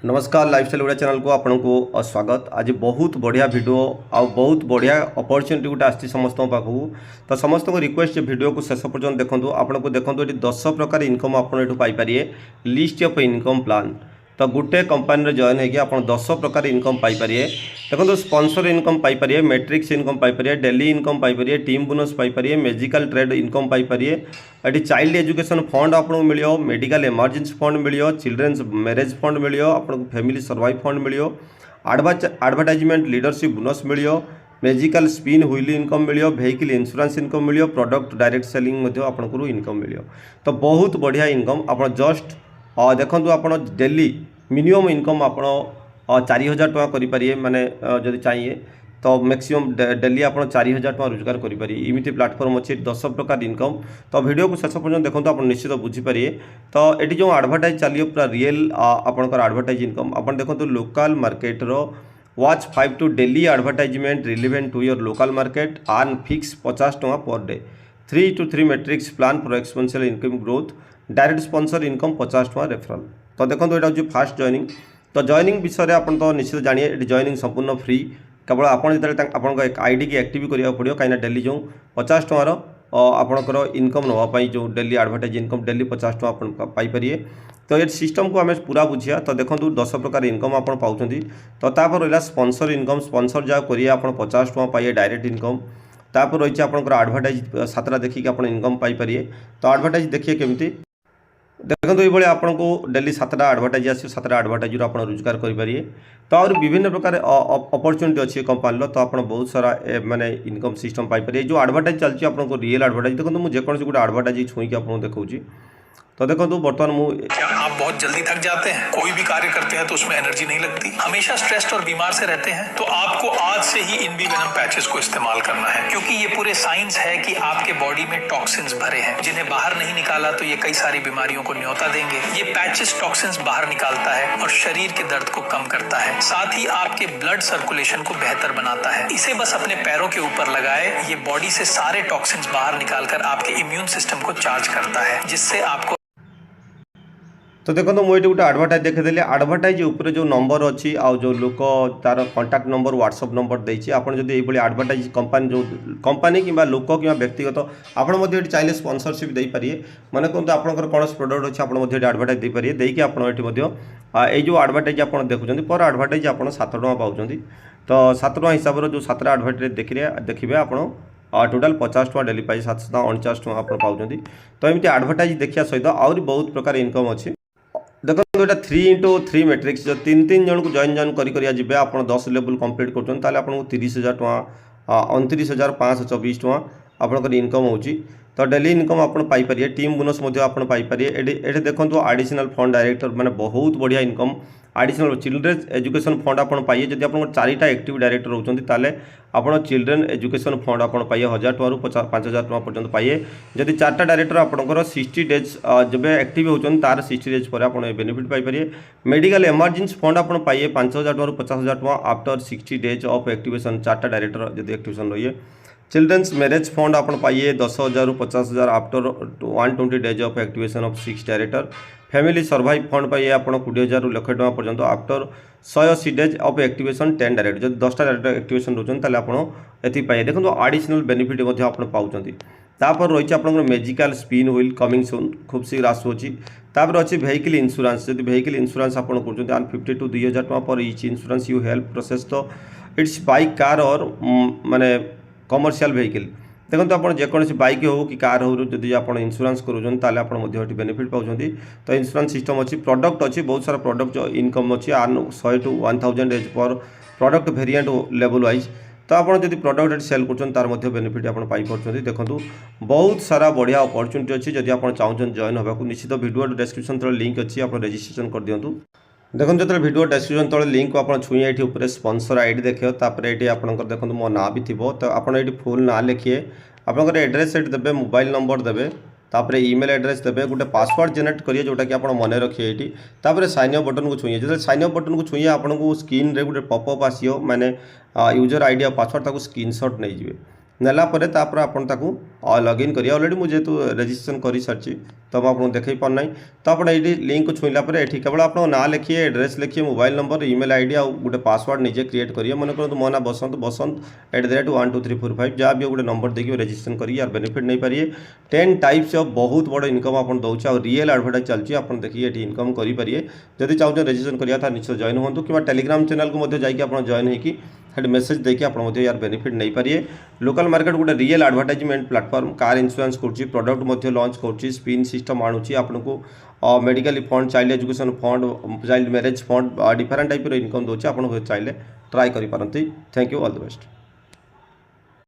नमस्कार lifestyle Odia channel को आपन को स्वागत। आज बहुत बढ़िया वीडियो आउ बहुत बढ़िया अपॉर्चुनिटी गोटे आसी समस्त पाखक। तो समस्त को रिक्वेस्ट वीडियो को शेष पर्यटन देखो आपन को देखो ये 10 प्रकार इनकम आपड़ पाइपर लिस्ट ऑफ इनकम प्लान। तो गोटे कंपानी जॉइन होगी आप 10 प्रकार इनकम पाइपर। देखो स्पॉन्सर इनकम पाइपर, मैट्रिक्स इनकम पाइपर, डेली इनकम पाइपर, टीम बोनस पाइपर, मेजिकल ट्रेड इनकम पाइपर। ये चाइल्ड एजुकेशन फंड आपको मिल, मेडिकल इमरजेंसी फंड मिल, चिल्ड्रेन्स मैरेज फंड मिल, आपको फैमिली सर्वाइव फंड मिल, एडवर्टाइजमेंट लीडरशिप बोनस मिल, मेजिकल स्पिन व्हील इनकम मिल, वेहिकल इंश्योरेंस इनकम मिल, प्रोडक्ट डायरेक्ट सेलिंग आपको इनकम मिल। तो बहुत बढ़िया इनकम आप जस्ट देखो आप डेली मिनिमम इनकम आप 4000 टका करें माने जदि चाहिए तो मैक्सिमम डेली आप 4000 टका रोजगार करेंगे। इमिति प्लाटफर्म अच्छे 10 प्रकार इनकम। तो वीडियो को शेष पर्यटन देखो आप निश्चित बुझीपारे। तो ये जो आडभटाइज चलिए पूरा रियल आपंकर आडभटाइज इनकम आप देखो local market watch 5 to daily advertisement relevant to your local market earn fix 50 टका per day 3 to 3 matrix plan for exponential income growth direct sponsor income 50 टका रेफरल। तो देखो यहाँ हूँ फास्ट जॉइनिंग। तो जॉइनिंग विषय में आप तो निश्चित जानिए ये जॉइनिंग संपूर्ण फ्री। केवल आपड़ जो आप आईडी की एक्टिव करा पड़ो कहीं डेली जो 50 टकार आपणकर इनकम नापी जो डेली आडभटाइज इनकम डेली 50 टका पाइपर। तो ये सिस्टम को आम पूरा बुझिया। तो देखो 10 प्रकार इनकम आप पाँच। तो तापर रहा स्पॉन्सर इनकम। स्पॉन्सर जहाँ करिए आप 50 टका पाइए डायरेक्ट इनकम। तापर रही है आपंकर आडभटाइज 7टा देखिए आप इनकम पाइपर। तो आडभटाइज देखिए केमती देखो ये आपन को डेली 7टा आडभटाइज आस 7टा आडभटाइज आप रोजगार करेंगे। तो और विभिन्न प्रकार अपॉर्चुनिटी अच्छी कंपानी। तो आप बहुत सारा माने इनकम सिस्टम पाइपर। जो आडभटाइज चलती आपको रियल आडभटाइज देखो मुझे गोटे आडभटाइज छुईक आपको देखा। तो देखो बर्तमान आप बहुत जल्दी थक जाते हैं, कोई भी कार्य करते हैं तो उसमें एनर्जी नहीं लगती, हमेशा स्ट्रेस्ड और बीमार से रहते हैं, तो आपको आज से ही इनबी वेनम पैचेस को इस्तेमाल करना है। क्योंकि ये पूरे साइंस है कि आपके बॉडी में टॉक्सिन्स भरे हैं जिन्हें बाहर नहीं निकाला तो ये कई सारी बीमारियों को न्योता देंगे। ये पैचेस टॉक्सिन्स बाहर निकालता है और शरीर के दर्द को कम करता है, साथ ही आपके ब्लड सर्कुलेशन को बेहतर बनाता है। इसे बस अपने पैरों के ऊपर लगाए, ये बॉडी से सारे टॉक्सिन्स बाहर निकालकर आपके इम्यून सिस्टम को चार्ज करता है, जिससे आपको। तो देखो मुझे गोटे आडभटाइज देखीदेली। आडभटाइज उपर जो नंबर अच्छी आउ जो लोक तार कंटाक्ट नंबर व्हाट्सअप नंबर देती आपड़ जब ये आडभटाइज कंपानी जो कंपानी कि लोक कि व्यक्तिगत आपड़ चाहिए स्पॉन्सरशिप दे पारे। मन कहते आपंकर कौन प्रोडक्ट अच्छे आप आडभटाइज दे पारे देकी ये जो आडभटाइज आप देखुं पर आडभटाइज आप 7 टका पाँच। तो 7 टका हिसाब से जो 7टा आडभटाइज देखिए आप टोटाल 50 टका डेली पाई 749 टका आप पाँच। तो एमती आडभटाइज देखा सहित आहरी बहुत प्रकार इनकम अच्छी। देखो यहाँ 3 into 3 मैट्रिक्स जो 3 जन को जॉइन करेंगे आप 10 लेवल कंप्लीट कर आपको 30,000 टका 29,524 टका आपंकर इनकम होची। तो डेली इनकम आप पाइपर। Team bonus Piper. ये देखो आडिशनल फंड डायरेक्टर माने बहुत बढ़िया इनकम। आडिशनल चिल्ड्रेन एजुकेशन फंड आप पाइए जब आप 4टा एक्टिव डायरेक्टर होते आप चिल्ड्रेन एजुकेशन फंड आप पाइए 1000 टका 5000 टका पर्यटन पाइए। जदि 4टा डायरेक्टर आपंकर 60 डेज जब एक्टिव होती तार 60 डेज पर आप बेनिफिट पाइपर। मेडिकल इमरजेंसी फंड आप पाइए 5000 टका 50,000 टका आफ्टर 60 डेज ऑफ एक्टिवेशन 4टा डायरेक्टर जब एक्टिवेशन रहिए। चिल्ड्रेन्स मैरेज फंड आप पाइए 10,000 ରୁ 50,000 after 120 days of activation of 6 director. Family survive fund पाइए आप 20,000 ରୁ लक्ष टका पर्यंत after 180 days of activation 10 director. जब 10टा डायरेक्टर एक्टिवेशन रोचते आप पाइए। देखो आडिशनल बेनिफिट आप पाँच। तापर रही आप magical spin wheel coming soon खूब शीघ्र आसूँ। तापर अच्छी वेहिकल इंश्योरेंस जब वेहिकल इंश्योरेंस आप 50 to 2,000 टका पर etch insurance you help process. तो इट्स बाइक कार और माने कमर्शियल वेहिकल। देखो आप जेकोसी बाइक हो कि कार हो जब आप इंश्योरेंस करें बेनिफिट पाँच। तो इंश्योरेंस सिस्टम अच्छी प्रोडक्ट अच्छी बहुत सारा प्रोडक्ट इनकम अच्छी 100 to 1000 as per product variant level wise. तो आप जब प्रोडक्ट सेल कर बेनिफिट आप पाइपर। देखो बहुत सारा बढ़िया अपॉर्चुनिटी अच्छी जब आप चाहते जॉइन होगा निश्चित वीडियो डिस्क्रिप्शन तले लिंक अच्छी आप रजिस्ट्रेशन कर दिंतु। देखो जो वीडियो डिस्क्रिप्शन तले लिंक को आप छुए ये स्पॉन्सर आईडी देखिए ये आपंकर देखो मो ना भी थी। तो आप फुल ना लिखिए आपंकर एड्रेस देते मोबाइल नंबर देवे तापर ईमेल एड्रेस देवे गोटे पासवर्ड जेनेट करिए जोटा कि आप मन रखिए ये। तापर साइन अप बटन को छुए जो साइन अप बटन को छुए आपको स्क्रीन रे गोटे पॉपअप आसियो माने यूजर आईडी और पासवर्ड ताको स्क्रीनशॉट नहीं जिवे। नेला परे तापर आपण ताकू लॉगिन करिए ऑलरेडी मुझे जेहेतु रजिस्ट्रेशन कर सारी तो मैं आपको देखी पारना तो आप लिंक को छुईला पर ये केवल आप ना लिखिए एड्रेस लिखिए मोबाइल नंबर ईमेल आईडी आ गोटे पासवर्ड निजे क्रिएट करिए मन करूँ मो ना बसंत@12345 जहाँ भी गोटे नंबर देखिए रजिस्ट्रेशन करिए यार बेनिफिट नहीं पारिए 10 टाइप्स ऑफ बहुत बड़ इनकम आप दौचे और रियल एडवर्टाइज चलती आप देखिए ये इनकम करेंगे जदि चाहते रजिस्ट्रेशन करा निश्चय जॉइन हूँ कि टेलीग्राम चैनल को जाकि जॉइन होगी हेड मेसेज देखिए आप यार बेनिफिट नहीं पारिए लोकल मार्केट गोटे real advertisement platform car insurance कर प्रोडक्ट लॉन्च कर स्पिन सिस्टम आणुची आपको medical fund child education fund child marriage fund different type income दूसरी आप चाहिए ट्राए करें। Thank you all the best.